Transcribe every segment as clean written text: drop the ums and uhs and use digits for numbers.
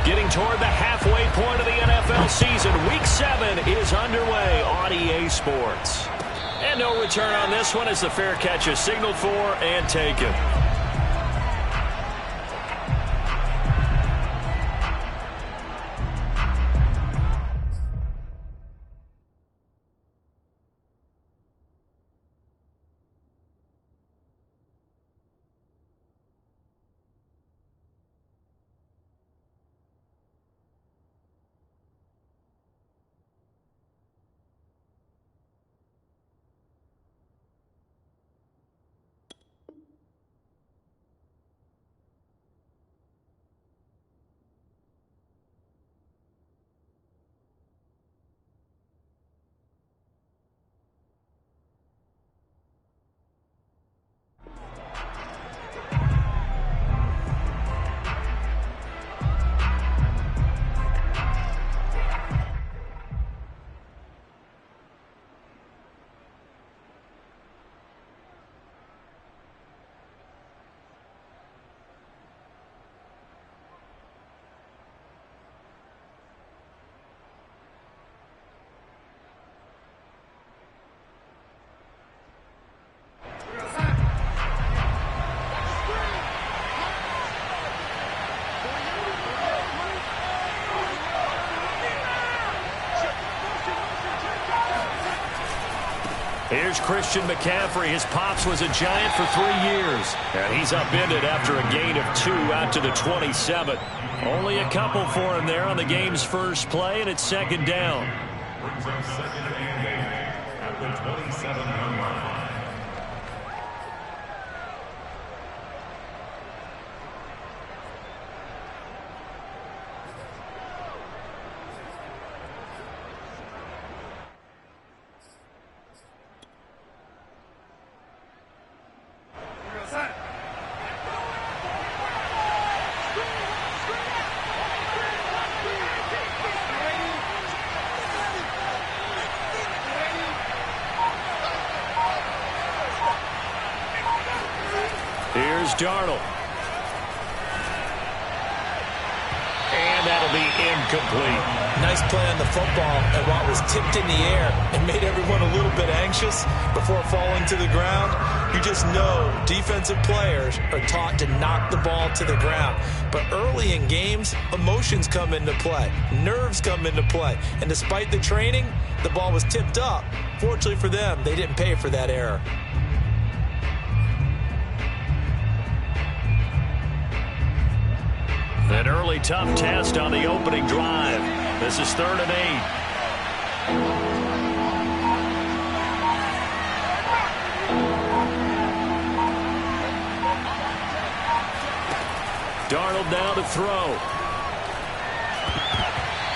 Getting toward the halfway point of the NFL season. Week 7 is underway on EA Sports. And no return on this one as the fair catch is signaled for and taken. Here's Christian McCaffrey. His pops was a Giant for 3 years. And he's upended after a gain of 2 out to the 27. Only a couple for him there on the game's first play, and it's second down. Brings up second and 8 at the 27-yard line. Here's Darnold. And that'll be incomplete. Nice play on the football, and while it was tipped in the air and made everyone a little bit anxious before falling to the ground, you just know defensive players are taught to knock the ball to the ground. But early in games, emotions come into play. Nerves come into play. And despite the training, the ball was tipped up. Fortunately for them, they didn't pay for that error. An early tough test on the opening drive. This is 3rd and 8. Darnold now to throw.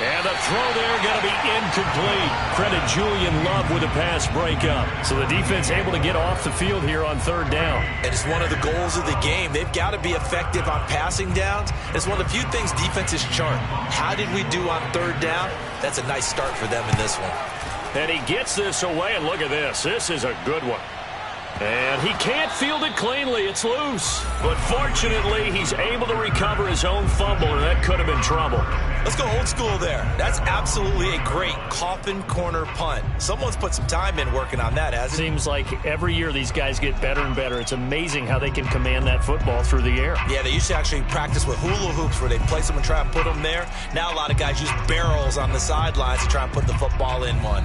And the throw there going to be incomplete. Credit Julian Love with a pass breakup. So the defense able to get off the field here on 3rd down. And it's one of the goals of the game. They've got to be effective on passing downs. It's one of the few things defenses chart. How did we do on 3rd down? That's a nice start for them in this one. And he gets this away, and look at this. This is a good one. And he can't field it cleanly. It's loose. But fortunately, he's able to recover his own fumble, and that could have been trouble. Let's go old school there. That's absolutely a great coffin corner punt. Someone's put some time in working on that, hasn't it? Seems like every year these guys get better and better. It's amazing how they can command that football through the air. Yeah, they used to actually practice with hula hoops where they place them and try and put them there. Now a lot of guys use barrels on the sidelines to try and put the football in one.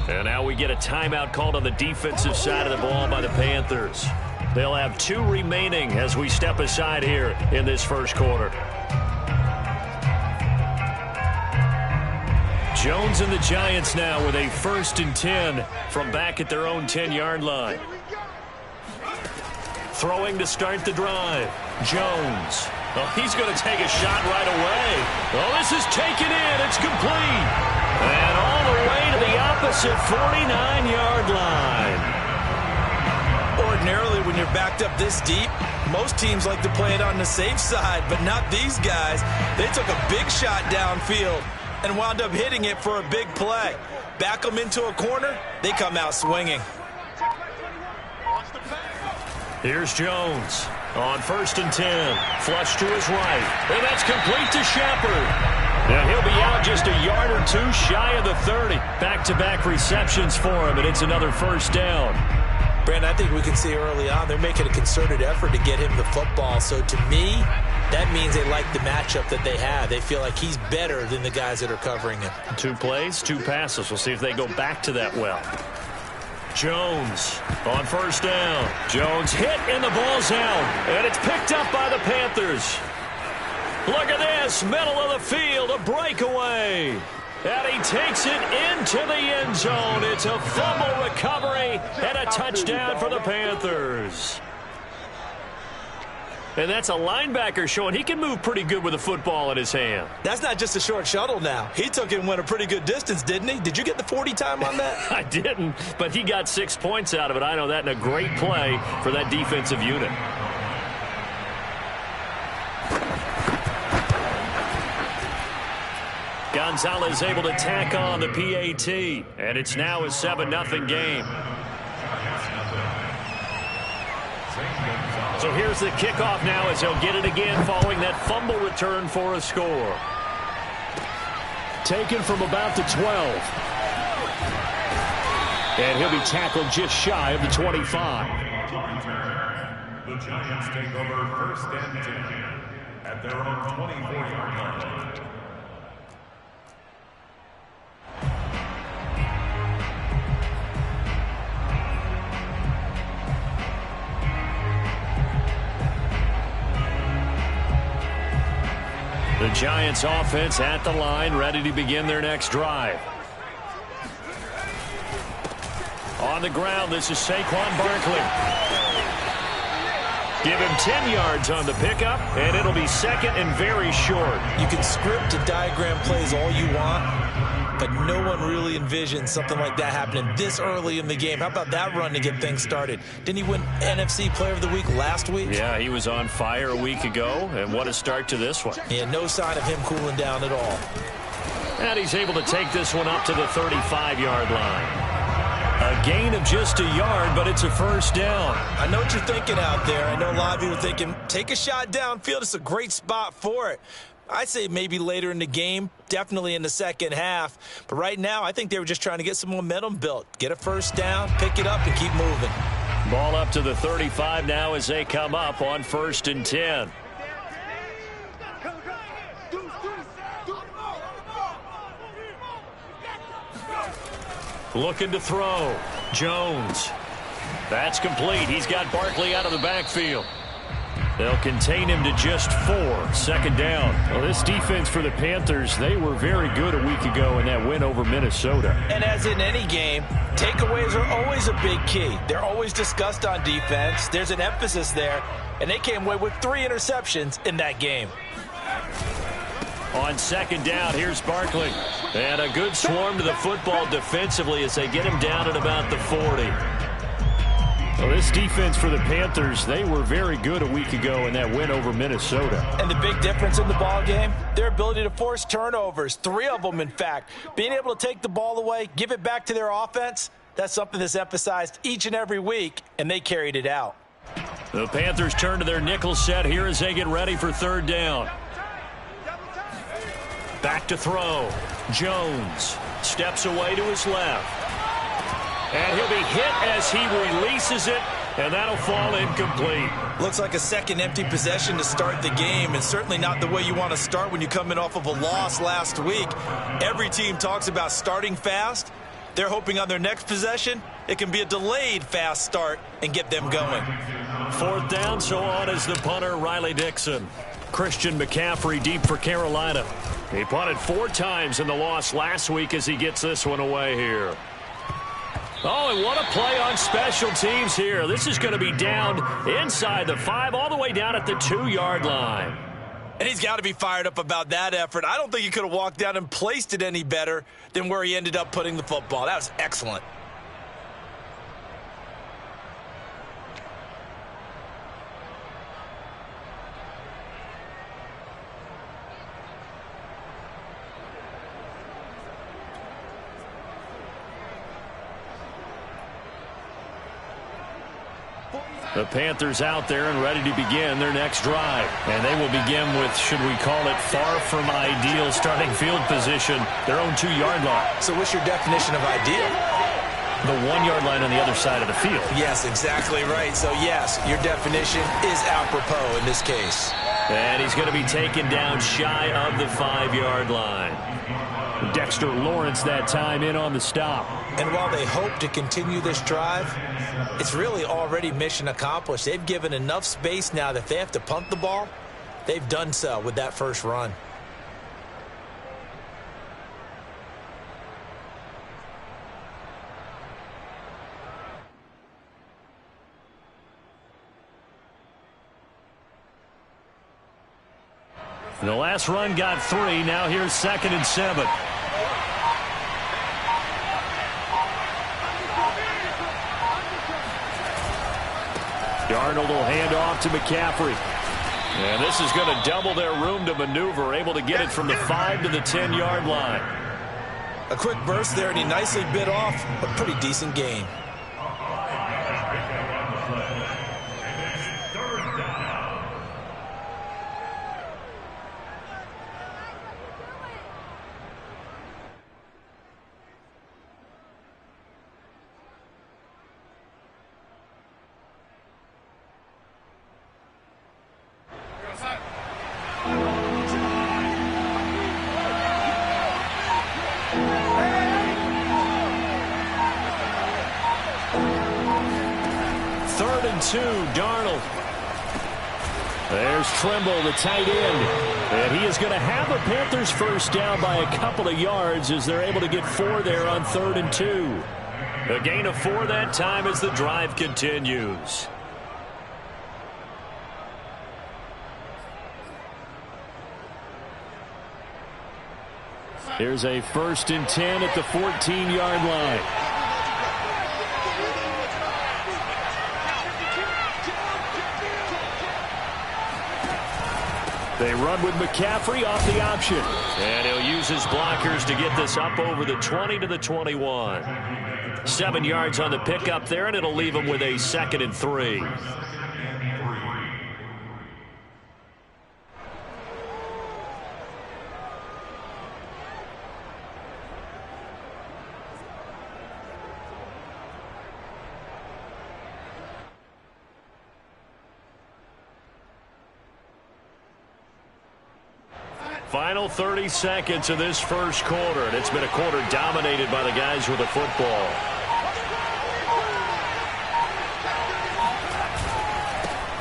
And now we get a timeout called on the defensive side of the ball by the Panthers. They'll have 2 remaining as we step aside here in this first quarter. Jones and the Giants now with a 1st and 10 from back at their own 10-yard line. Throwing to start the drive. Jones. Oh, he's going to take a shot right away. Oh, this is taken in. It's complete. And all the way to the opposite 49-yard line. Ordinarily, when you're backed up this deep, most teams like to play it on the safe side, but not these guys. They took a big shot downfield and wound up hitting it for a big play. Back them into a corner, they come out swinging. Here's Jones. On 1st and 10, flush to his right. And that's complete to Shepard. Now he'll be out just a yard or two shy of the 30. Back-to-back receptions for him, and it's another first down. Brandon, I think we can see early on they're making a concerted effort to get him the football. So to me, that means they like the matchup that they have. They feel like he's better than the guys that are covering him. 2 plays, 2 passes. We'll see if they go back to that well. Jones on 1st down. Jones hit and the ball's out. And it's picked up by the Panthers. Look at this. Middle of the field. A breakaway. And he takes it into the end zone. It's a fumble recovery and a touchdown for the Panthers. And that's a linebacker showing he can move pretty good with a football in his hand. That's not just a short shuttle now. He took it and went a pretty good distance, didn't he? Did you get the 40 time on that? I didn't, but he got 6 points out of it. I know that, and a great play for that defensive unit. Gonzalez able to tack on the PAT, and it's now a 7-0 game. So here's the kickoff now as he'll get it again following that fumble return for a score. Taken from about the 12. And he'll be tackled just shy of the 25. The Giants take over 1st and 10 at their own 24-yard line. The Giants offense at the line, ready to begin their next drive. On the ground, this is Saquon Barkley. Give him 10 yards on the pickup, and it'll be 2nd and very short. You can script and diagram plays all you want, but no one really envisions something like that happening this early in the game. How about that run to get things started? Didn't he win NFC Player of the Week last week? Yeah, he was on fire a week ago, and what a start to this one. Yeah, no sign of him cooling down at all. And he's able to take this one up to the 35-yard line. A gain of just a yard, but it's a first down. I know what you're thinking out there. I know a lot of you are thinking, take a shot downfield. It's a great spot for it. I say maybe later in the game, definitely in the second half. But right now, I think they were just trying to get some momentum built. Get a first down, pick it up, and keep moving. Ball up to the 35 now as they come up on 1st and 10. Looking to throw. Jones. That's complete. He's got Barkley out of the backfield. They'll contain him to just 4. 2nd down. Well, this defense for the Panthers, they were very good a week ago in that win over Minnesota. And as in any game, takeaways are always a big key. They're always discussed on defense. There's an emphasis there, and they came away with 3 interceptions in that game. On 2nd down, here's Barkley. And a good swarm to the football defensively as they get him down at about the 40. Well, this defense for the Panthers, they were very good a week ago in that win over Minnesota. And the big difference in the ball game, their ability to force turnovers, 3 of them, in fact. Being able to take the ball away, give it back to their offense, that's something that's emphasized each and every week, and they carried it out. The Panthers turn to their nickel set here as they get ready for 3rd down. Back to throw. Jones steps away to his left. And he'll be hit as he releases it, and that'll fall incomplete. Looks like a second empty possession to start the game, and certainly not the way you want to start when you come in off of a loss last week. Every team talks about starting fast. They're hoping on their next possession, it can be a delayed fast start and get them going. 4th down, so on is the punter, Riley Dixon. Christian McCaffrey deep for Carolina. He punted 4 times in the loss last week as he gets this one away here. Oh, and what a play on special teams here. This is going to be down inside the 5, all the way down at the 2-yard line. And he's got to be fired up about that effort. I don't think he could have walked down and placed it any better than where he ended up putting the football. That was excellent. The Panthers out there and ready to begin their next drive. And they will begin with, should we call it, far from ideal starting field position, their own 2-yard line. So what's your definition of ideal? The 1-yard line on the other side of the field. Yes, exactly right. So, yes, your definition is apropos in this case. And he's going to be taken down shy of the 5-yard line. Dexter Lawrence that time in on the stop. And while they hope to continue this drive, it's really already mission accomplished. They've given enough space now that if they have to punt the ball, they've done so with that first run. And the last run got 3. Now here's 2nd and 7. Darnold will hand off to McCaffrey. And this is going to double their room to maneuver, able to get it from the 5 to the 10-yard line. A quick burst there, and he nicely bit off a pretty decent gain. Darnold. There's Trimble, the tight end. And he is going to have a Panthers first down by a couple of yards as they're able to get 4 there on 3rd and 2. A gain of 4 that time as the drive continues. Here's a 1st and 10 at the 14-yard line. They run with McCaffrey off the option. And he'll use his blockers to get this up over the 20 to the 21. 7 yards on the pickup there, and it'll leave him with a 2nd and 3. Final 30 seconds of this first quarter, and it's been a quarter dominated by the guys with the football.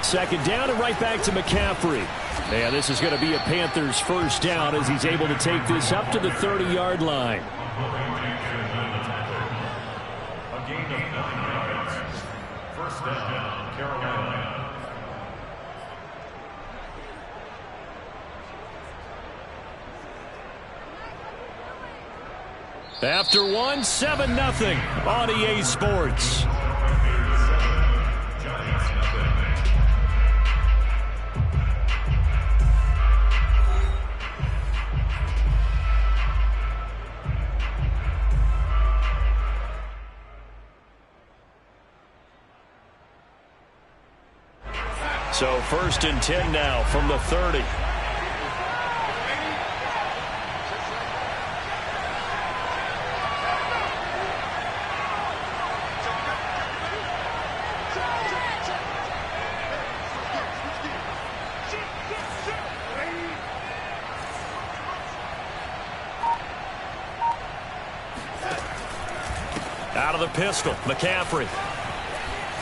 Second down and right back to McCaffrey. And this is going to be a Panthers first down as he's able to take this up to the 30-yard line. A gain of 9 yards. First down, Carolina. After 7-0 on EA Sports. So 1st and 10 now from the 30. Out of the pistol, McCaffrey.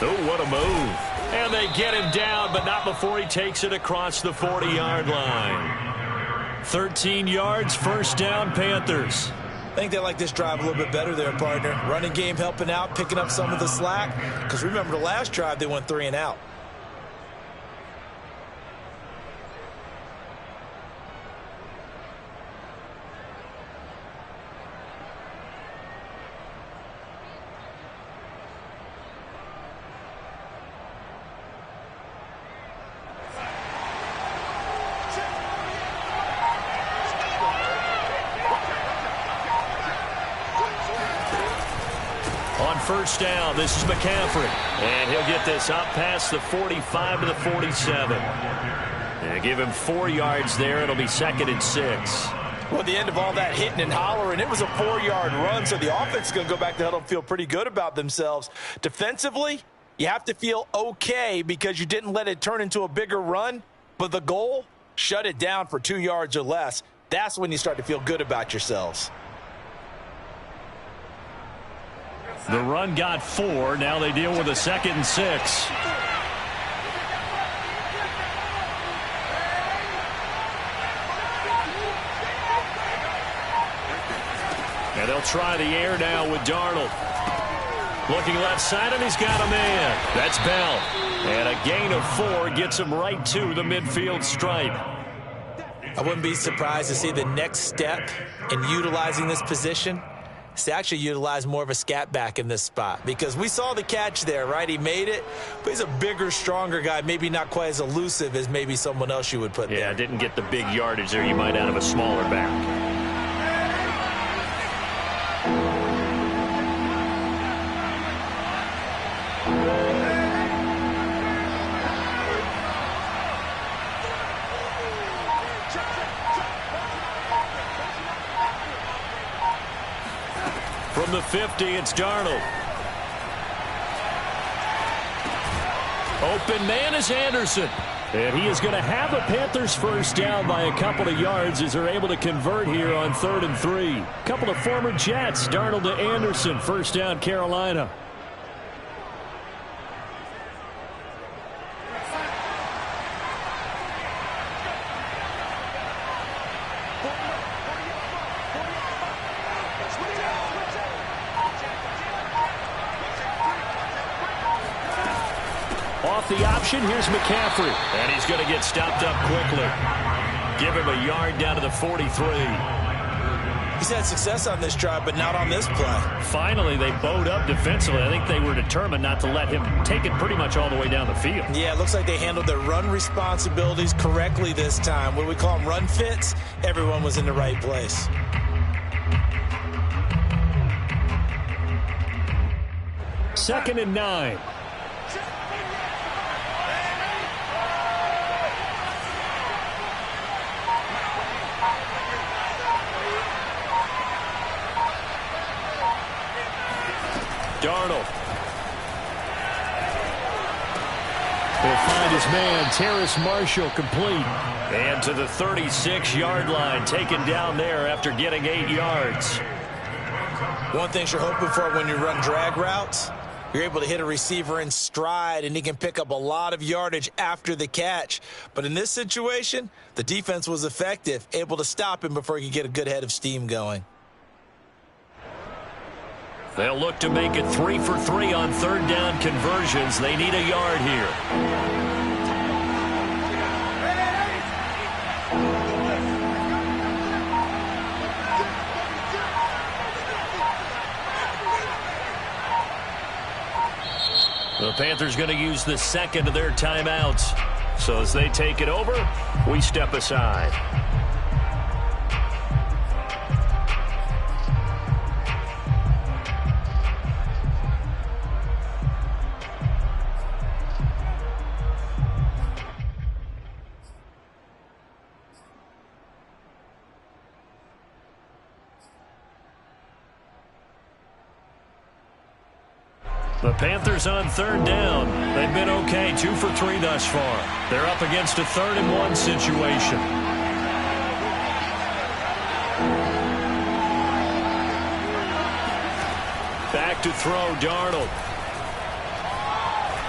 Oh, what a move. And they get him down, but not before he takes it across the 40-yard line. 13 yards, first down, Panthers. I think they like this drive a little bit better there, partner. Running game helping out, picking up some of the slack. Because remember, the last drive, they went 3 and out. first down. This is McCaffrey. And he'll get this up past the 45 to the 47. And give him 4 yards there. It'll be 2nd and 6. Well, at the end of all that hitting and hollering, it was a 4-yard run, so the offense is going to go back to huddle and feel pretty good about themselves. Defensively, you have to feel okay because you didn't let it turn into a bigger run, but the goal, shut it down for 2 yards or less. That's when you start to feel good about yourselves. The run got 4. Now they deal with a 2nd and 6. And they'll try the air now with Darnold. Looking left side, and he's got a man. That's Bell. And a gain of 4 gets him right to the midfield stripe. I wouldn't be surprised to see the next step in utilizing this position is to actually utilize more of a scat back in this spot. Because we saw the catch there, right? He made it, but he's a bigger, stronger guy, maybe not quite as elusive as maybe someone else you would put there. Yeah, didn't get the big yardage there you might out of a smaller back. From the 50, it's Darnold. Open man is Anderson. And he is going to have a Panthers first down by a couple of yards as they're able to convert here on 3rd and 3. Couple of former Jets, Darnold to Anderson, first down Carolina. Off the option, here's McCaffrey. And he's going to get stopped up quickly. Give him a yard down to the 43. He's had success on this drive, but not on this play. Finally, they bowed up defensively. I think they were determined not to let him take it pretty much all the way down the field. Yeah, it looks like they handled their run responsibilities correctly this time. What we call them run fits, everyone was in the right place. Second and 9. Darnold. He'll find his man, Terrace Marshall, complete. And to the 36-yard line, taken down there after getting 8 yards. One thing you're hoping for when you run drag routes, you're able to hit a receiver in stride, and he can pick up a lot of yardage after the catch. But in this situation, the defense was effective, able to stop him before he could get a good head of steam going. They'll look to make it 3 for 3 on 3rd down conversions. They need a yard here. The Panthers going to use the second of their timeouts. So as they take it over, we step aside. The Panthers on 3rd down. They've been okay, 2 for 3 thus far. They're up against a 3rd and 1 situation. Back to throw, Darnold.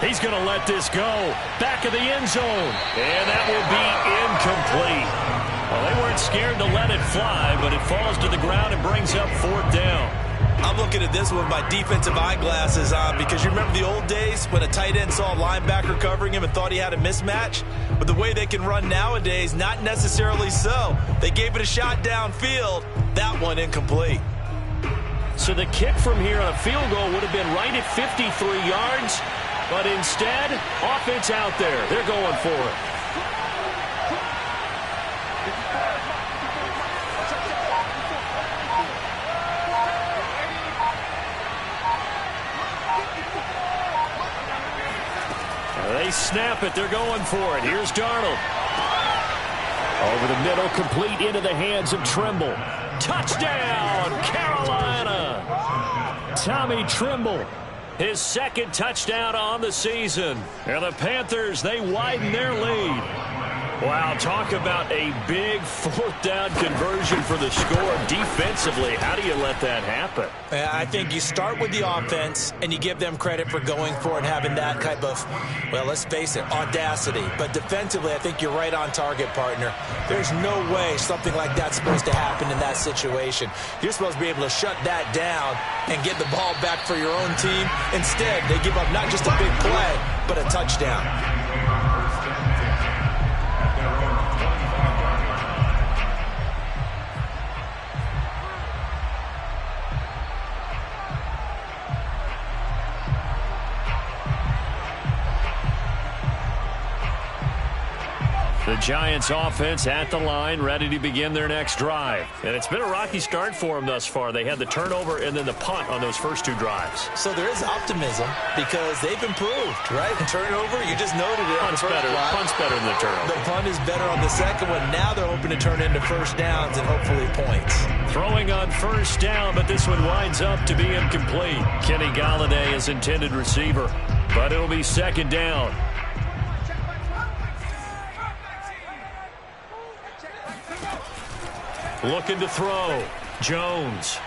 He's going to let this go. Back of the end zone. And that will be incomplete. Well, they weren't scared to let it fly, but it falls to the ground and brings up 4th down. I'm looking at this with my defensive eyeglasses on because you remember the old days when a tight end saw a linebacker covering him and thought he had a mismatch? But the way they can run nowadays, not necessarily so. They gave it a shot downfield. That one incomplete. So the kick from here on a field goal would have been right at 53 yards, but instead, offense out there. They're going for it. snap it. They're going for it. Here's Darnold. Over the middle, complete into the hands of Trimble. Touchdown, Carolina! Tommy Trimble, his second touchdown on the season. And the Panthers, they widen their lead. Wow, talk about a big fourth down conversion for the score. Defensively, how do you let that happen? I think you start with the offense, and you give them credit for going for it, having that type of, well, let's face it, audacity. But defensively, I think you're right on target, partner. There's no way something like that's supposed to happen in that situation. You're supposed to be able to shut that down and get the ball back for your own team. Instead, they give up not just a big play, but a touchdown. The Giants offense at the line, ready to begin their next drive. And it's been a rocky start for them thus far. They had the turnover and then the punt on those first two drives. So there is optimism because they've improved, right? And turnover, you just noted it. Punt's better than the turnover. The punt is better on the second one. Now they're hoping to turn into first downs and hopefully points. Throwing on first down, but this one winds up to be incomplete. Kenny Golladay is intended receiver, but it'll be second down. Looking to throw. Jones.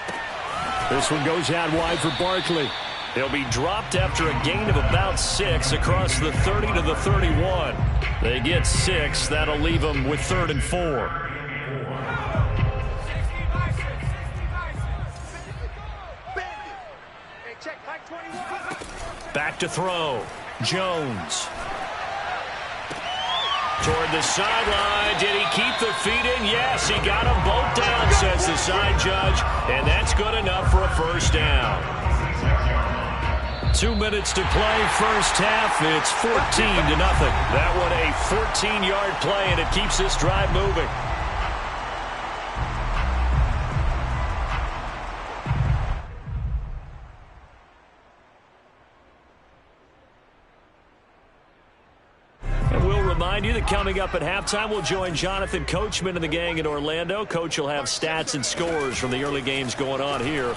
This one goes out wide for Barkley. He'll be dropped after a gain of about 6 across the 30 to the 31. They get 6. That'll leave them with 3rd and 4. Back to throw. Jones. Toward the sideline. Did he keep the feet in? Yes, he got them both down, says the side judge. And that's good enough for a first down. 2 minutes to play, first half. It's 14-0. That one a 14-yard play, and it keeps this drive moving. You that coming up at halftime, we'll join Jonathan Coachman and the gang in Orlando. Coach will have stats and scores from the early games going on here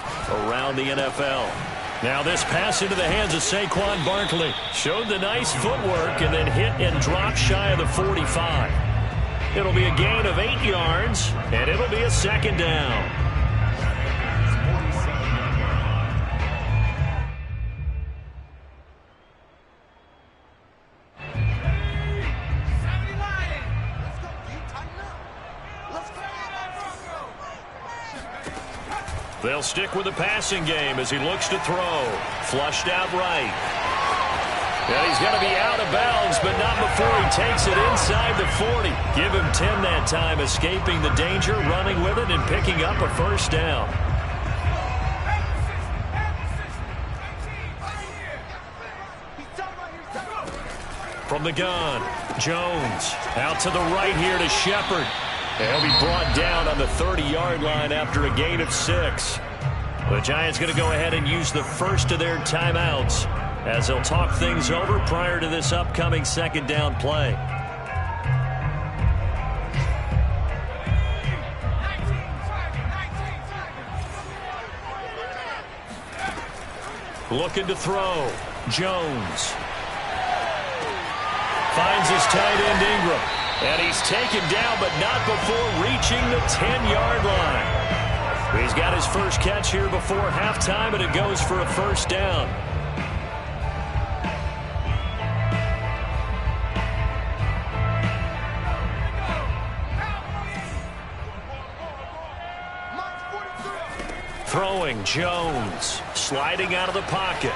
around the NFL. Now this pass into the hands of Saquon Barkley. Showed the nice footwork and then hit and dropped shy of the 45. It'll be a gain of 8 yards, and it'll be a second down. They'll stick with the passing game as he looks to throw. Flushed out right. And he's going to be out of bounds, but not before he takes it inside the 40. Give him 10 that time, escaping the danger, running with it, and picking up a first down. From the gun, Jones out to the right here to Shepard. He'll be brought down on the 30-yard line after a gain of 6. The Giants going to go ahead and use the first of their timeouts as they'll talk things over prior to this upcoming second down play. Looking to throw. Jones. Finds his tight end Ingram. And he's taken down, but not before reaching the 10-yard line. He's got his first catch here before halftime, and it goes for a first down. Throwing, Jones. Sliding out of the pocket.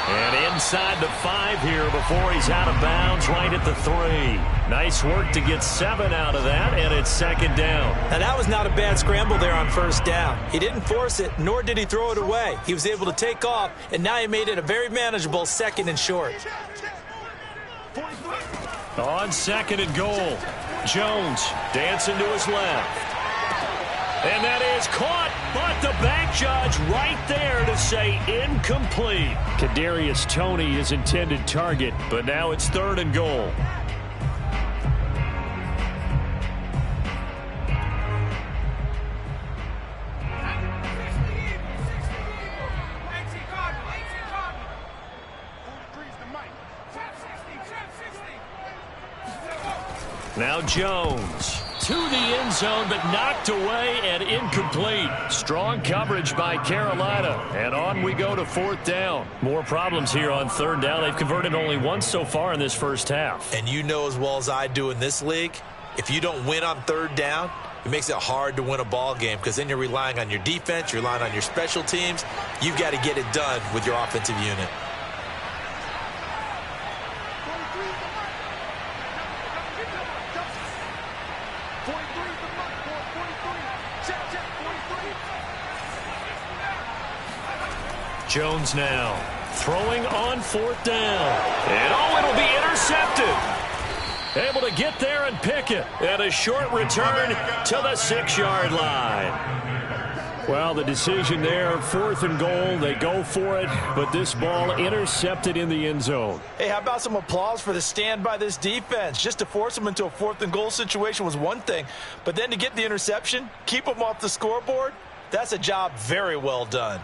And inside the 5 here before he's out of bounds, right at the 3. Nice work to get 7 out of that, and it's second down. Now that was not a bad scramble there on first down. He didn't force it, nor did he throw it away. He was able to take off, and now he made it a very manageable 2nd and short. On 2nd and goal, Jones dancing to his left. And that is caught, but the back judge right there to say incomplete. Kadarius Toney, his intended target, but now it's 3rd and goal. Now Jones to the end zone, but knocked away and incomplete. Strong coverage by Carolina. And on we go to 4th down. More problems here on 3rd down. They've converted only once so far in this first half. And you know as well as I do in this league, if you don't win on 3rd down, it makes it hard to win a ball game because then you're relying on your defense, you're relying on your special teams. You've got to get it done with your offensive unit. Jones now throwing on 4th down. And it'll be intercepted. Able to get there and pick it. And a short return to the 6-yard line. Well, the decision there, 4th and goal. They go for it, but this ball intercepted in the end zone. Hey, how about some applause for the stand by this defense? Just to force them into a 4th and goal situation was one thing, but then to get the interception, keep them off the scoreboard, that's a job very well done.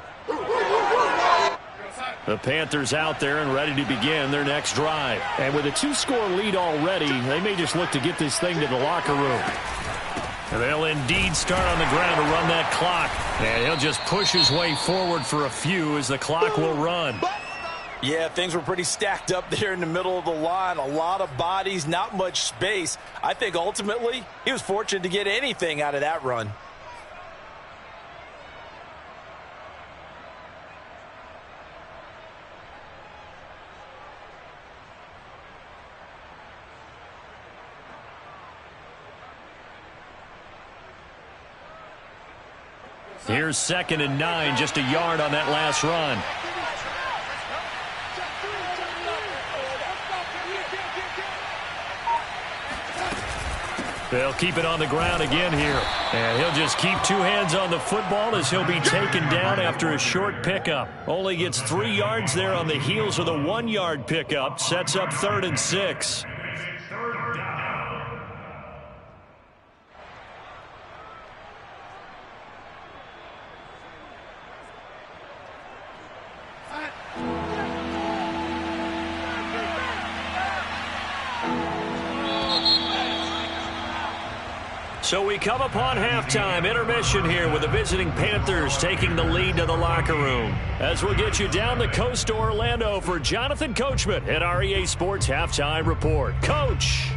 The Panthers out there and ready to begin their next drive. And with a 2-score lead already, they may just look to get this thing to the locker room. And they'll indeed start on the ground to run that clock. And he'll just push his way forward for a few as the clock will run. Yeah, things were pretty stacked up there in the middle of the line. A lot of bodies, not much space. I think ultimately he was fortunate to get anything out of that run. Here's 2nd and 9, just a yard on that last run. They'll keep it on the ground again here. And he'll just keep 2 hands on the football as he'll be taken down after a short pickup. Only gets 3 yards there on the heels of the 1-yard pickup. Sets up 3rd and 6. So we come upon halftime intermission here with the visiting Panthers taking the lead to the locker room. As we'll get you down the coast to Orlando for Jonathan Coachman at our EA Sports Halftime Report. Coach.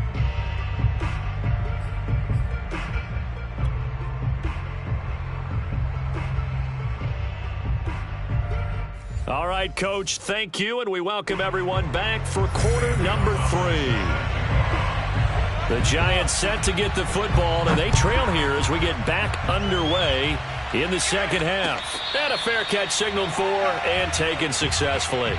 All right, Coach, thank you, and we welcome everyone back for quarter number 3. The Giants set to get the football, and they trail here as we get back underway in the second half. And a fair catch signaled for and taken successfully.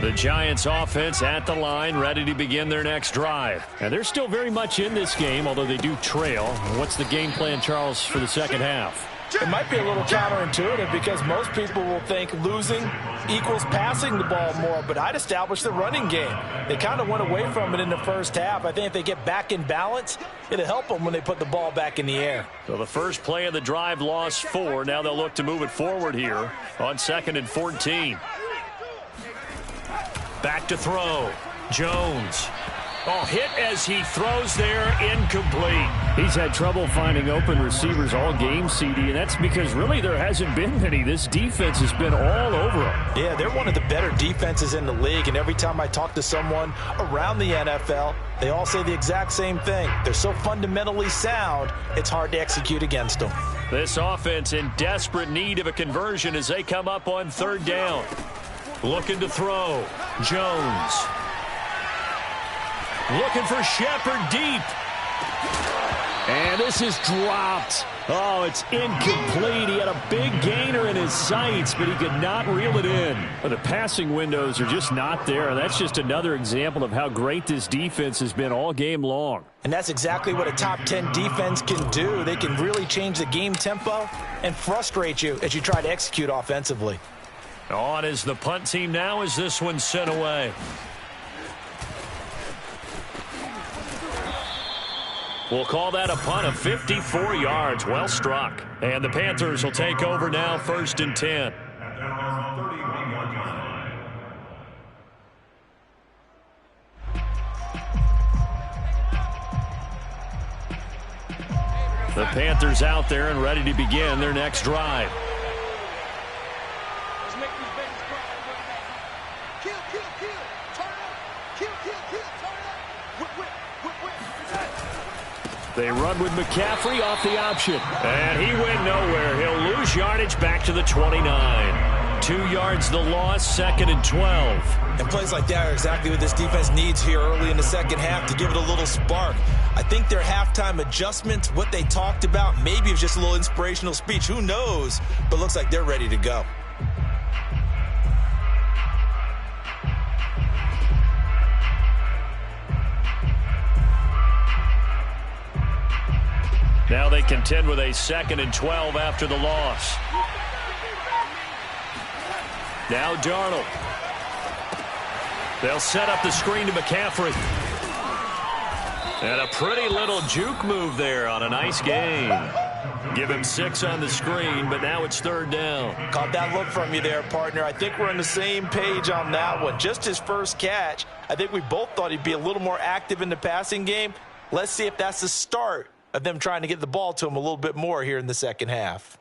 The Giants offense at the line, ready to begin their next drive. And they're still very much in this game, although they do trail. What's the game plan, Charles, for the second half? It might be a little counterintuitive because most people will think losing equals passing the ball more, but I'd establish the running game. They kind of went away from it in the first half. I think if they get back in balance, it'll help them when they put the ball back in the air. So the first play of the drive lost 4. Now they'll look to move it forward here on 2nd and 14. Back to throw. Jones. Oh, hit as he throws there, incomplete. He's had trouble finding open receivers all game, CD, and that's because really there hasn't been many. This defense has been all over them. Yeah, they're one of the better defenses in the league, and every time I talk to someone around the NFL, they all say the exact same thing. They're so fundamentally sound, it's hard to execute against them. This offense in desperate need of a conversion as they come up on 3rd down. Looking to throw. Jones. Looking for Shepard deep. And this is dropped. Oh, it's incomplete. He had a big gainer in his sights, but he could not reel it in. Well, the passing windows are just not there. That's just another example of how great this defense has been all game long. And that's exactly what a top 10 defense can do. They can really change the game tempo and frustrate you as you try to execute offensively. On is the punt team now as this one's sent away. We'll call that a punt of 54 yards. Well struck. And the Panthers will take over now, 1st and 10. The Panthers out there and ready to begin their next drive. They run with McCaffrey off the option. And he went nowhere. He'll lose yardage back to the 29. 2 yards the loss, 2nd and 12. And plays like that are exactly what this defense needs here early in the second half to give it a little spark. I think their halftime adjustments, what they talked about, maybe it was just a little inspirational speech. Who knows? But looks like they're ready to go. Now they contend with a 2nd and 12 after the loss. Now Darnold. They'll set up the screen to McCaffrey. And a pretty little juke move there on a nice gain. Give him 6 on the screen, but now it's 3rd down. Caught that look from you there, partner. I think we're on the same page on that one. Just his first catch. I think we both thought he'd be a little more active in the passing game. Let's see if that's the start of them trying to get the ball to him a little bit more here in the second half.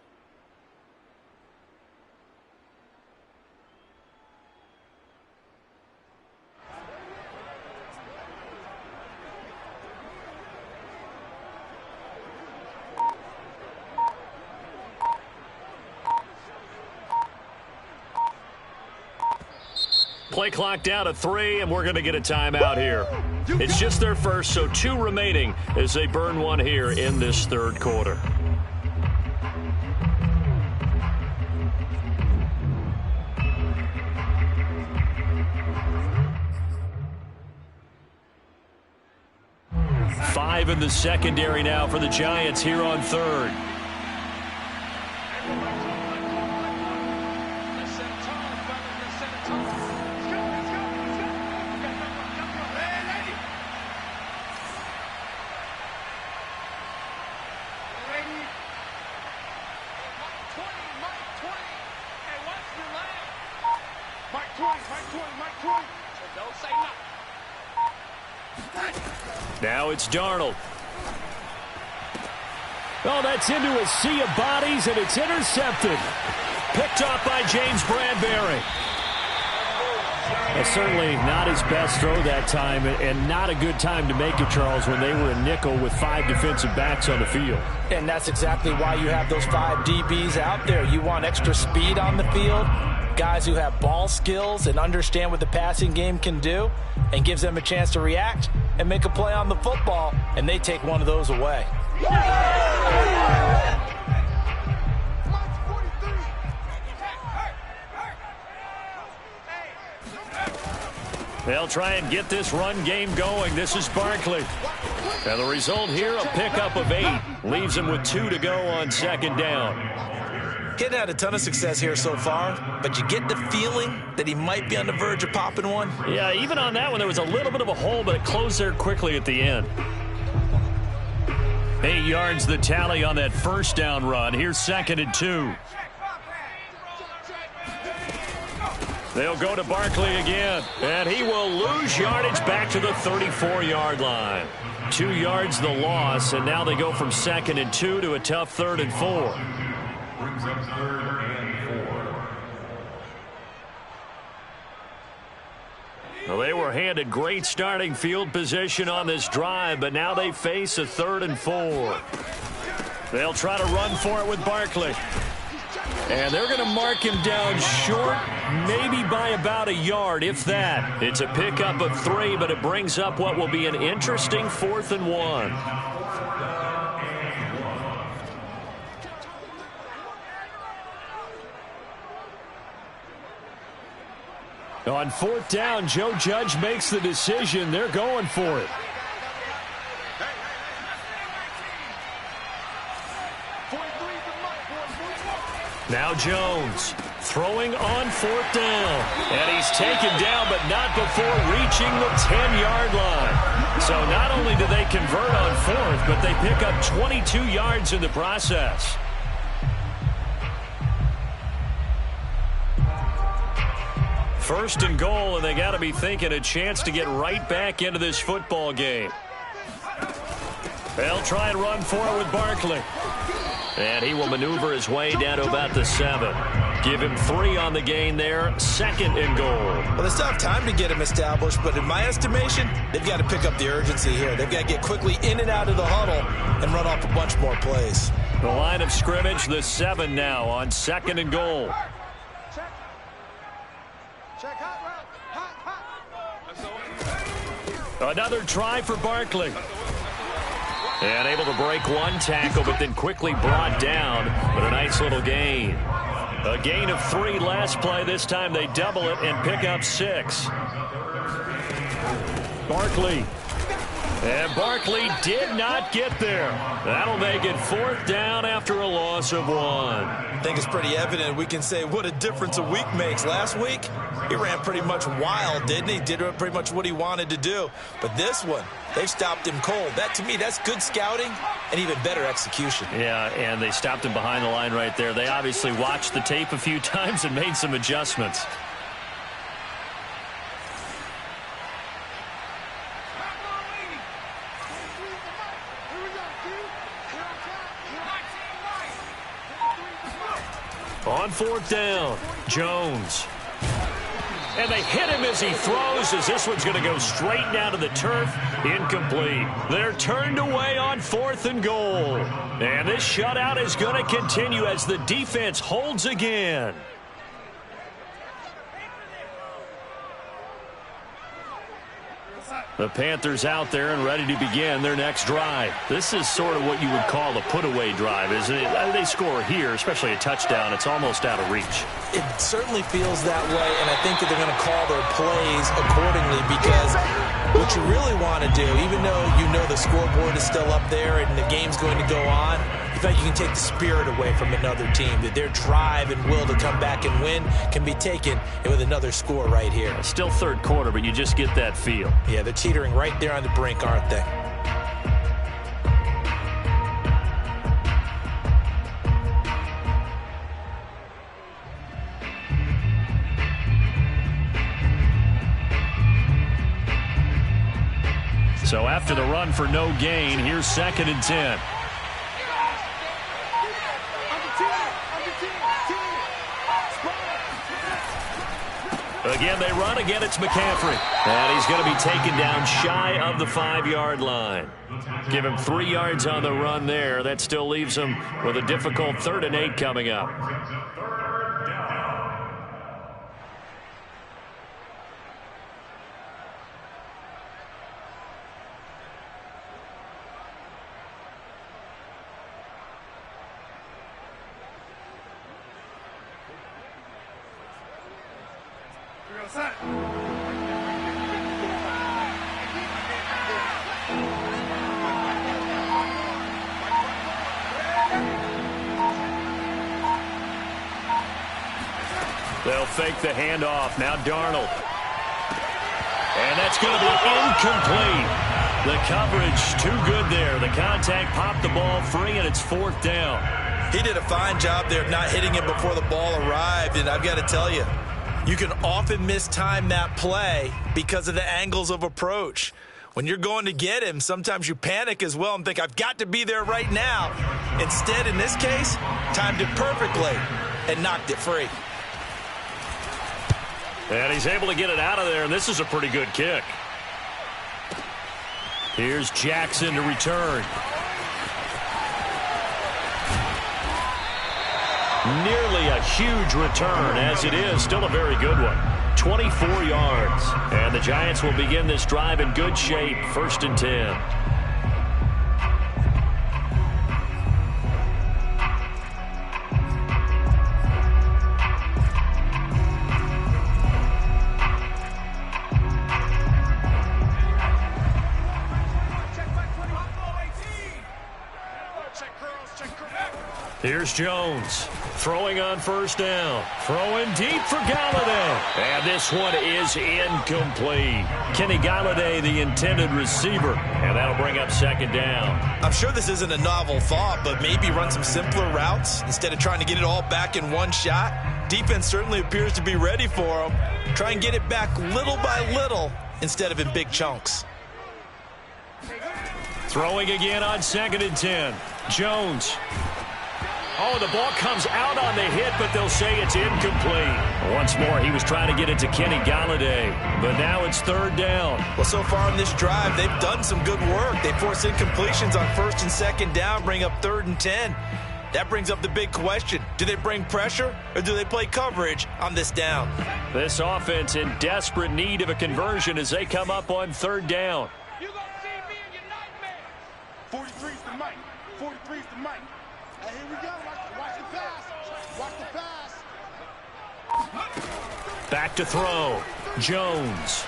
Play clock down to 3, and we're going to get a timeout here. It's just their first, so 2 remaining as they burn one here in this 3rd quarter. Five in the secondary now for the Giants here on 3rd. Now it's Darnold. Oh, that's into a sea of bodies, and it's intercepted. Picked off by James Bradbury. Certainly not his best throw that time, and not a good time to make it, Charles, when they were a nickel with 5 defensive backs on the field. And that's exactly why you have those 5 DBs out there. You want extra speed on the field, guys who have ball skills and understand what the passing game can do, and gives them a chance to react and make a play on the football, and they take one of those away. They'll try and get this run game going. This is Barkley. And the result here, a pickup of 8. Leaves him with 2 to go on 2nd down. He had a ton of success here so far, but you get the feeling that he might be on the verge of popping one. Yeah, even on that one, there was a little bit of a hole, but it closed there quickly at the end. 8 yards the tally on that 1st down run. Here's 2nd and 2. They'll go to Barkley again, and he will lose yardage back to the 34-yard line. 2 yards the loss, and now they go from 2nd and 2 to a tough 3rd and 4. Brings up 3rd and 4. Well, they were handed great starting field position on this drive, but now they face a 3rd and 4. They'll try to run for it with Barkley. And they're going to mark him down short, maybe by about a yard, if that. It's a pickup of 3, but it brings up what will be an interesting 4th and 1. On 4th down, Joe Judge makes the decision. They're going for it. Now Jones throwing on 4th down. And he's taken down, but not before reaching the 10-yard line. So not only do they convert on 4th, but they pick up 22 yards in the process. First and goal, and they got to be thinking a chance to get right back into this football game. They'll try and run for it with Barkley. And he will maneuver his way down to about the 7. Give him 3 on the gain there. 2nd and goal. Well, they still have time to get him established, but in my estimation, they've got to pick up the urgency here. They've got to get quickly in and out of the huddle and run off a bunch more plays. The line of scrimmage, the 7 now on 2nd and goal. Another try for Barkley. And able to break one tackle, but then quickly brought down. But a nice little gain. A gain of 3 last play. This time they double it and pick up 6. Barkley. And Barkley did not get there. That'll make it 4th down after a loss of 1. I think it's pretty evident. We can say what a difference a week makes. Last week, he ran pretty much wild, didn't he? Did pretty much what he wanted to do. But this one, they've stopped him cold. That, to me, that's good scouting and even better execution. Yeah, and they stopped him behind the line right there. They obviously watched the tape a few times and made some adjustments. On 4th down, Jones. And they hit him as he throws, as this one's going to go straight down to the turf. Incomplete. They're turned away on 4th and goal. And this shutout is going to continue as the defense holds again. The Panthers out there and ready to begin their next drive. This is sort of what you would call a put-away drive, isn't it? They score here, especially a touchdown. It's almost out of reach. It certainly feels that way, and I think that they're going to call their plays accordingly, because what you really want to do, even though you know the scoreboard is still up there and the game's going to go on, in fact, you can take the spirit away from another team, that their drive and will to come back and win can be taken with another score right here. Still 3rd quarter, but you just get that feel. Yeah, they're teetering right there on the brink, aren't they? So after the run for no gain, here's 2nd and 10. Again, they run. Again, it's McCaffrey. And he's going to be taken down shy of the 5-yard line. Give him 3 yards on the run there. That still leaves him with a difficult 3rd and 8 coming up. They'll fake the handoff. Now Darnold. And that's going to be incomplete. The coverage too good there. The contact popped the ball free, and it's 4th down. He did a fine job there of not hitting him before the ball arrived, and I've got to tell you, you can often mistime that play because of the angles of approach. When you're going to get him, sometimes you panic as well and think, I've got to be there right now. Instead, in this case, timed it perfectly and knocked it free. And he's able to get it out of there, and this is a pretty good kick. Here's Jackson to return. Nearly a huge return, as it is still a very good one. 24 yards. And the Giants will begin this drive in good shape, 1st and 10. Here's Jones, throwing on 1st down. Throwing deep for Galladay. And this one is incomplete. Kenny Galladay, the intended receiver. And that'll bring up 2nd down. I'm sure this isn't a novel thought, but maybe run some simpler routes instead of trying to get it all back in one shot. Defense certainly appears to be ready for them. Try and get it back little by little instead of in big chunks. Throwing again on 2nd and 10. Jones. Oh, the ball comes out on the hit, but they'll say it's incomplete. Once more, he was trying to get it to Kenny Galladay, but now it's 3rd down. Well, so far in this drive, they've done some good work. They force incompletions on 1st and 2nd down, bring up 3rd and 10. That brings up the big question. Do they bring pressure, or do they play coverage on this down? This offense in desperate need of a conversion as they come up on 3rd down. You're going to see me in your nightmare. 43's the mic. 43's the mic. Hey, here we go. Watch the pass. Watch the pass. Back to throw. Jones.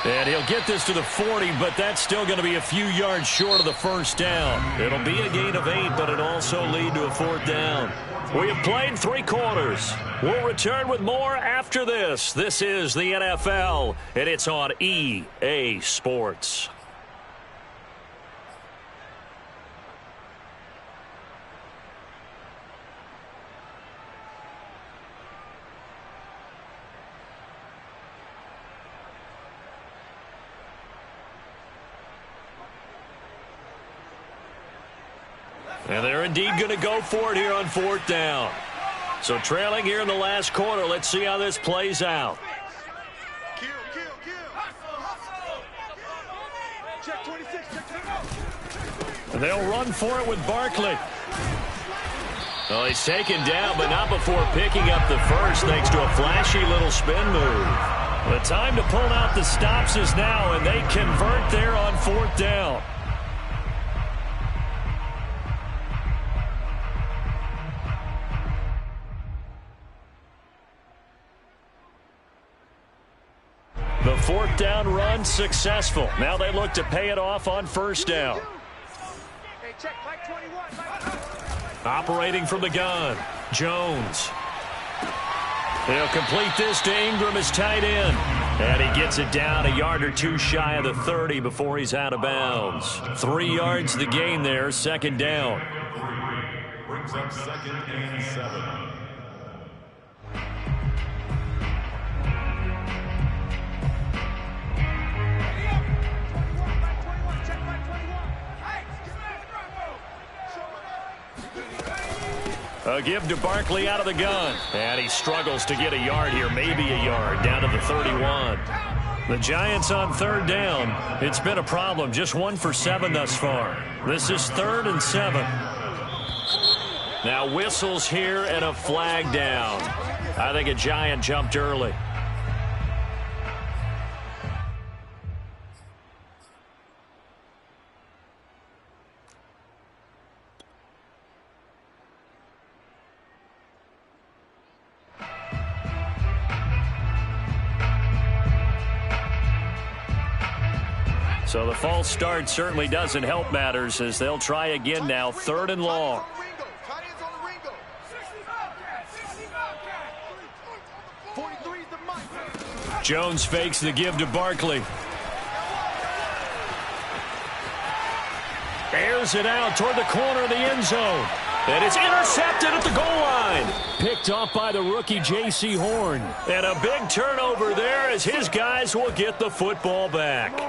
And he'll get this to the 40, but that's still going to be a few yards short of the 1st down. It'll be a gain of 8, but it'll also lead to a 4th down. We have played 3 quarters. We'll return with more after this. This is the NFL, and it's on EA Sports. And they're indeed going to go for it here on 4th down. So trailing here in the last quarter. Let's see how this plays out. Kill. Check 26. And they'll run for it with Barkley. Well, he's taken down, but not before picking up the first, thanks to a flashy little spin move. The time to pull out the stops is now, and they convert there on 4th down. The 4th down run successful. Now they look to pay it off on 1st down. Hey, check Mike 21. Operating from the gun, Jones. He'll complete this to Ingram as tight end. And he gets it down a yard or 2 shy of the 30 before he's out of bounds. 3 yards the gain there, 2nd down. Brings up 2nd and 7. A give to Barkley out of the gun. And he struggles to get a yard here, maybe a yard, down to the 31. The Giants on 3rd down. It's been a problem, just 1 for 7 thus far. This is 3rd and 7. Now whistles here and a flag down. I think a Giant jumped early. So the false start certainly doesn't help matters as they'll try again now, 3rd and long. Jones fakes the give to Barkley. Airs it out toward the corner of the end zone. And it's intercepted at the goal line. Picked off by the rookie J.C. Horn. And a big turnover there as his guys will get the football back.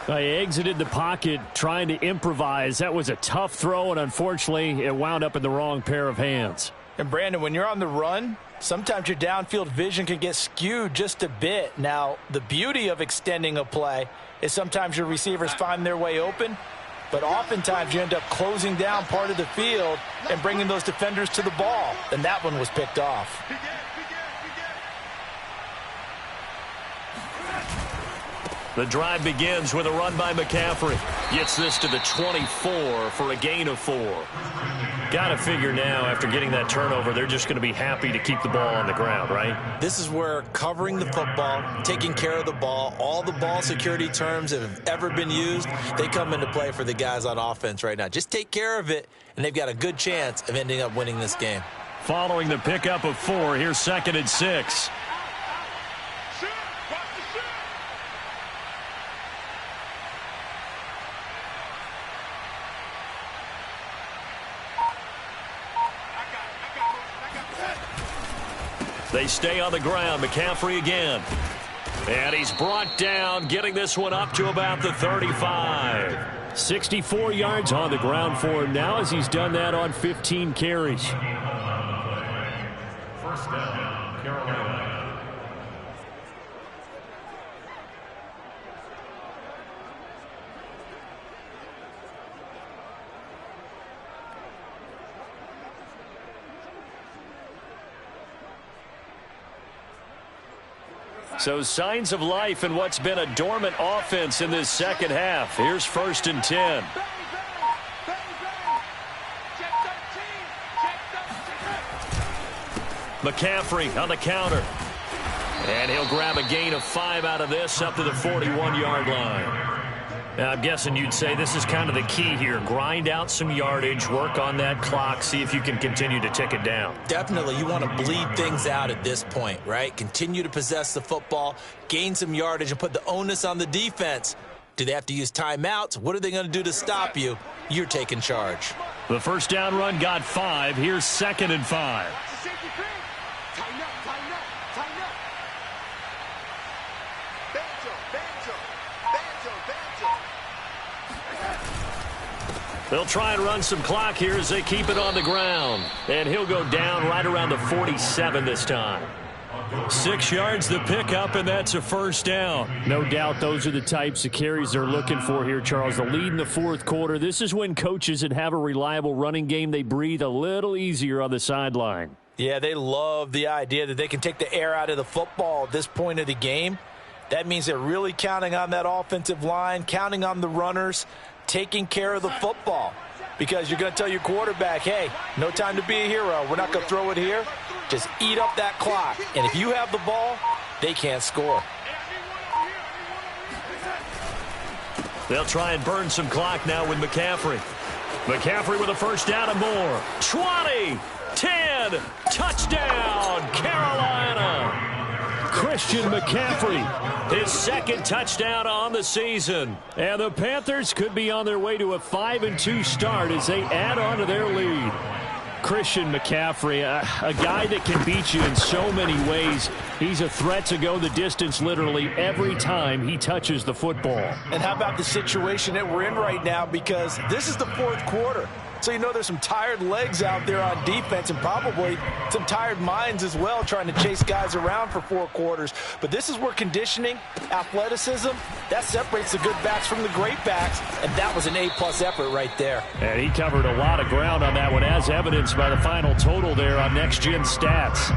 He exited the pocket trying to improvise. That was a tough throw, and unfortunately, it wound up in the wrong pair of hands. And, Brandon, when you're on the run, sometimes your downfield vision can get skewed just a bit. Now, the beauty of extending a play is sometimes your receivers find their way open, but oftentimes you end up closing down part of the field and bringing those defenders to the ball. And that one was picked off. The drive begins with a run by McCaffrey. Gets this to the 24 for a gain of 4. Got to figure now, after getting that turnover, they're just going to be happy to keep the ball on the ground, right? This is where covering the football, taking care of the ball, all the ball security terms that have ever been used, they come into play for the guys on offense right now. Just take care of it, and they've got a good chance of ending up winning this game. Following the pickup of 4, here's 2nd and 6. They stay on the ground. McCaffrey again. And he's brought down, getting this one up to about the 35. 64 yards on the ground for him now as he's done that on 15 carries. First down, Carolina. So signs of life in what's been a dormant offense in this second half. Here's 1st and 10. McCaffrey on the counter. And he'll grab a gain of 5 out of this up to the 41-yard line. Now, I'm guessing you'd say this is kind of the key here. Grind out some yardage, work on that clock, see if you can continue to tick it down. Definitely, you want to bleed things out at this point, right? Continue to possess the football, gain some yardage, and put the onus on the defense. Do they have to use timeouts? What are they going to do to stop you? You're taking charge. The first down run got 5. Here's 2nd and 5. They'll try and run some clock here as they keep it on the ground. And he'll go down right around the 47 this time. 6 yards the pickup, and that's a first down. No doubt those are the types of carries they're looking for here, Charles. The lead in the fourth quarter. This is when coaches that have a reliable running game, they breathe a little easier on the sideline. Yeah, they love the idea that they can take the air out of the football at this point of the game. That means they're really counting on that offensive line, counting on the runners, taking care of the football, because you're going to tell your quarterback, hey, no time to be a hero. We're not going to throw it here. Just eat up that clock. And if you have the ball, they can't score. They'll try and burn some clock now with McCaffrey. McCaffrey with a first down and more. 20, 10, touchdown, Carolina. Christian McCaffrey, his 2nd touchdown on the season. And the Panthers could be on their way to a 5-2 start as they add on to their lead. Christian McCaffrey, a guy that can beat you in so many ways. He's a threat to go the distance literally every time he touches the football. And how about the situation that we're in right now, because this is the fourth quarter. So you know there's some tired legs out there on defense and probably some tired minds as well trying to chase guys around for 4 quarters. But this is where conditioning, athleticism, that separates the good backs from the great backs. And that was an A-plus effort right there. And he covered a lot of ground on that one, as evidenced by the final total there on Next Gen Stats.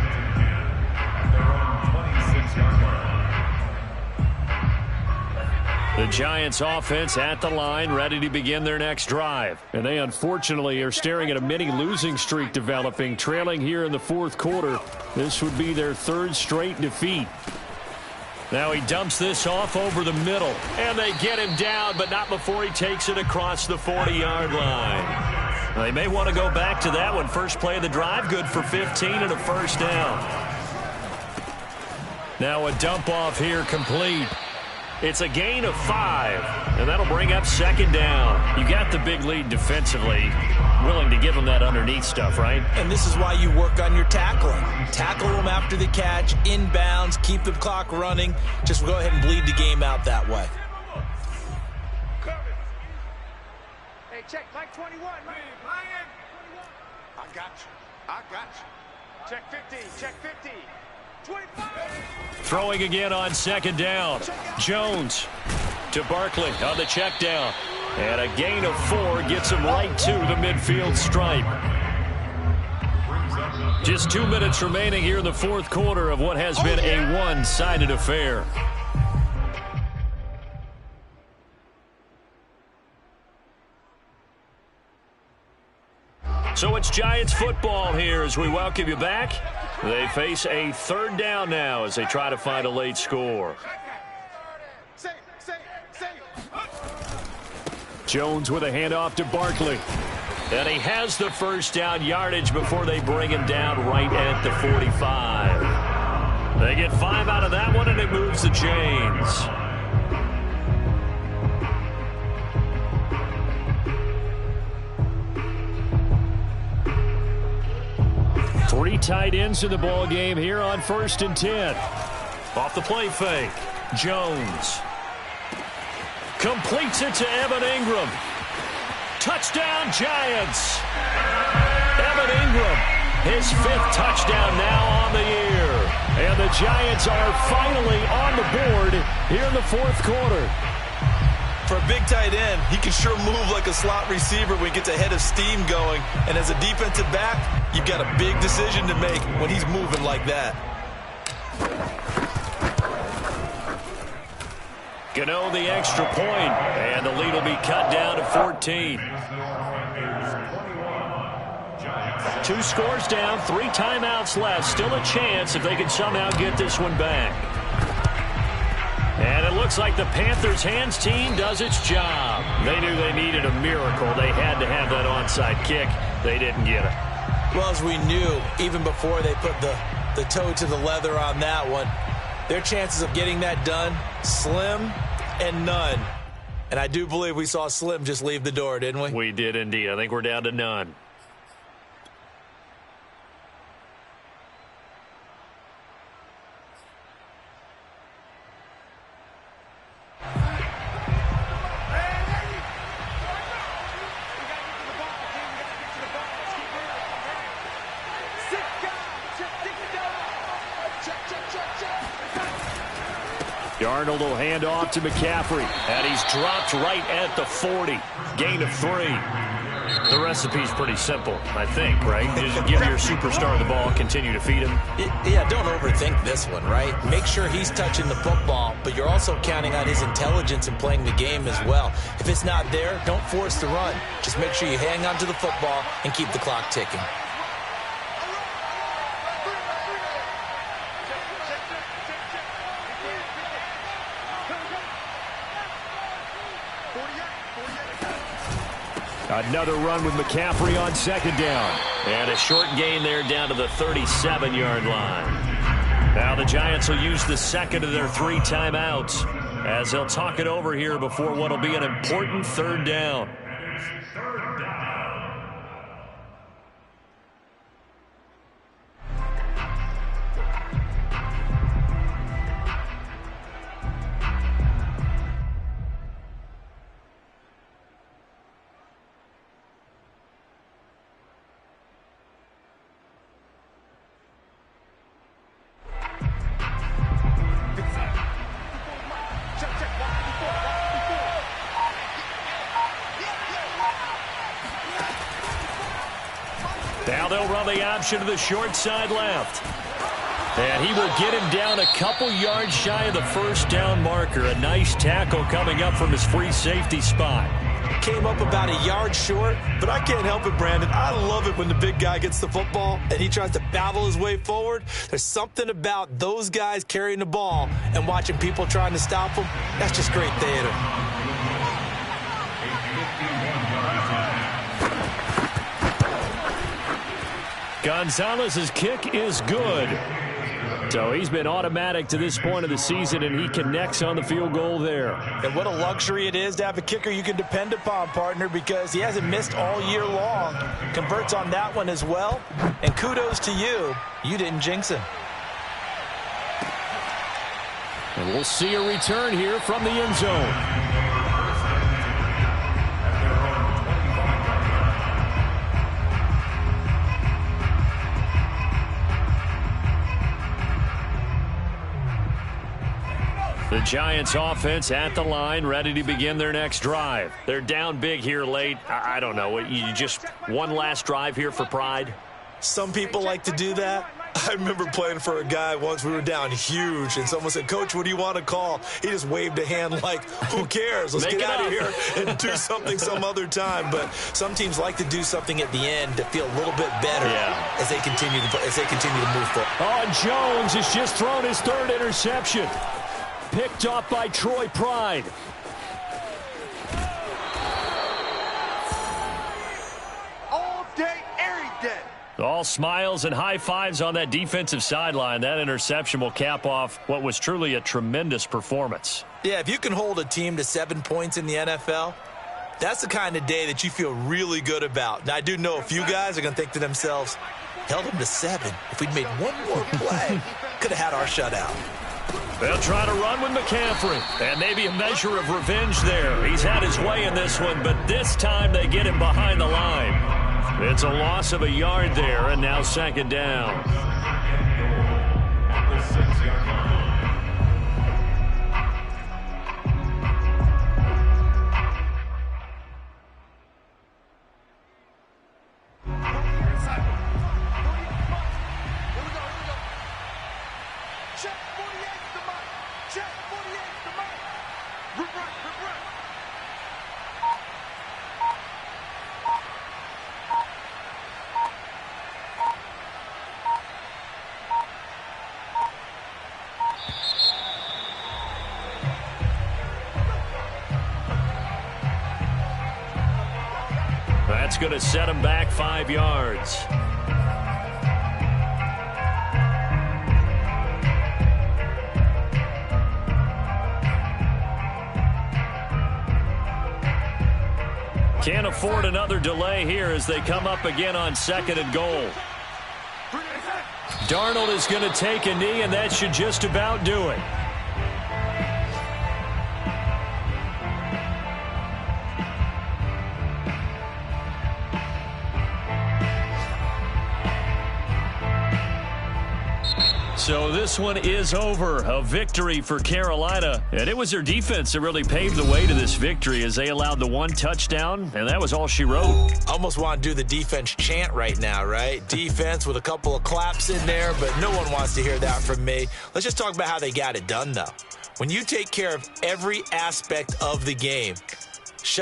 The Giants offense at the line, ready to begin their next drive. And they unfortunately are staring at a mini losing streak developing, trailing here in the fourth quarter. This would be their 3rd straight defeat. Now he dumps this off over the middle, and they get him down, but not before he takes it across the 40-yard line. They may want to go back to that one. First play of the drive, good for 15 and a first down. Now a dump off here complete. It's a gain of 5, and that'll bring up 2nd down. You got the big lead defensively, willing to give them that underneath stuff, right? And this is why you work on your tackling. Tackle them after the catch, inbounds, keep the clock running. Just go ahead and bleed the game out that way. Hey, check, like 21, right? I got you. Check 15, check 15. 25. Throwing again on 2nd down. Jones to Barkley on the check down. And a gain of 4 gets him right to the midfield stripe. Just 2 minutes remaining here in the fourth quarter of what has been a one-sided affair. So it's Giants football here as we welcome you back. They face a third down now as they try to find a late score. Jones with a handoff to Barkley. And he has the first down yardage before they bring him down right at the 45. They get 5 out of that one, and it moves the chains. Three tight ends in the ball game here on 1st and 10. Off the play fake. Jones completes it to Evan Ingram. Touchdown, Giants. Evan Ingram, his 5th touchdown now on the year. And the Giants are finally on the board here in the fourth quarter. For a big tight end, he can sure move like a slot receiver when he gets a head of steam going. And as a defensive back, you've got a big decision to make when he's moving like that. Gano the extra point, and the lead will be cut down to 14. 2 scores down, 3 timeouts left. Still a chance if they can somehow get this one back. And it looks like the Panthers' hands team does its job. They knew they needed a miracle. They had to have that onside kick. They didn't get it. Well, as we knew, even before they put the toe to the leather on that one, their chances of getting that done, slim and none. And I do believe we saw Slim just leave the door, didn't we? We did indeed. I think we're down to none. Arnold will hand off to McCaffrey, and he's dropped right at the 40. Gain of 3. The recipe's pretty simple, I think, right? Just give your superstar the ball, continue to feed him. Yeah, don't overthink this one, right? Make sure he's touching the football, but you're also counting on his intelligence in playing the game as well. If it's not there, don't force the run. Just make sure you hang on to the football and keep the clock ticking. Another run with McCaffrey on 2nd down. And a short gain there down to the 37-yard line. Now the Giants will use the second of their 3 timeouts as they'll talk it over here before what will be an important 3rd down. Now they'll run the option to the short side left. And he will get him down a couple yards shy of the 1st down marker. A nice tackle coming up from his free safety spot. Came up about a yard short, but I can't help it, Brandon. I love it when the big guy gets the football and he tries to battle his way forward. There's something about those guys carrying the ball and watching people trying to stop them. That's just great theater. Gonzalez's kick is good. So he's been automatic to this point of the season, and he connects on the field goal there. And what a luxury it is to have a kicker you can depend upon, partner, because he hasn't missed all year long. Converts on that one as well. And kudos to you. You didn't jinx him. And we'll see a return here from the end zone. The Giants offense at the line, ready to begin their next drive. They're down big here late. I don't know. You just one last drive here for pride? Some people like to do that. I remember playing for a guy once. We were down huge, and someone said, "Coach, what do you want to call?" He just waved a hand like, who cares? Let's get out of here and do something some other time. But some teams like to do something at the end to feel a little bit better as they continue to move forward. Oh, and Jones has just thrown his third interception. Picked off by Troy Pride. All day, every day. All smiles and high fives on that defensive sideline. That interception will cap off what was truly a tremendous performance. Yeah, if you can hold a team to 7 points in the NFL, that's the kind of day that you feel really good about. Now, I do know a few guys are going to think to themselves, held them to 7. If we'd made one more play, could have had our shutout. They'll try to run with McCaffrey. And maybe a measure of revenge there. He's had his way in this one, but this time they get him behind the line. It's a loss of a yard there, and now second down. At the 6-yard line. Check 48's the mic. Check 48's the mic. Rip, rip. That's going to set him back 5 yards. Can't afford another delay here as they come up again on 2nd and goal. Darnold is going to take a knee, and that should just about do it. So this one is over. A victory for Carolina. And it was their defense that really paved the way to this victory as they allowed the 1 touchdown, and that was all she wrote. Almost want to do the defense chant right now, right? Defense with a couple of claps in there, but no one wants to hear that from me. Let's just talk about how they got it done, though. When you take care of every aspect of the game,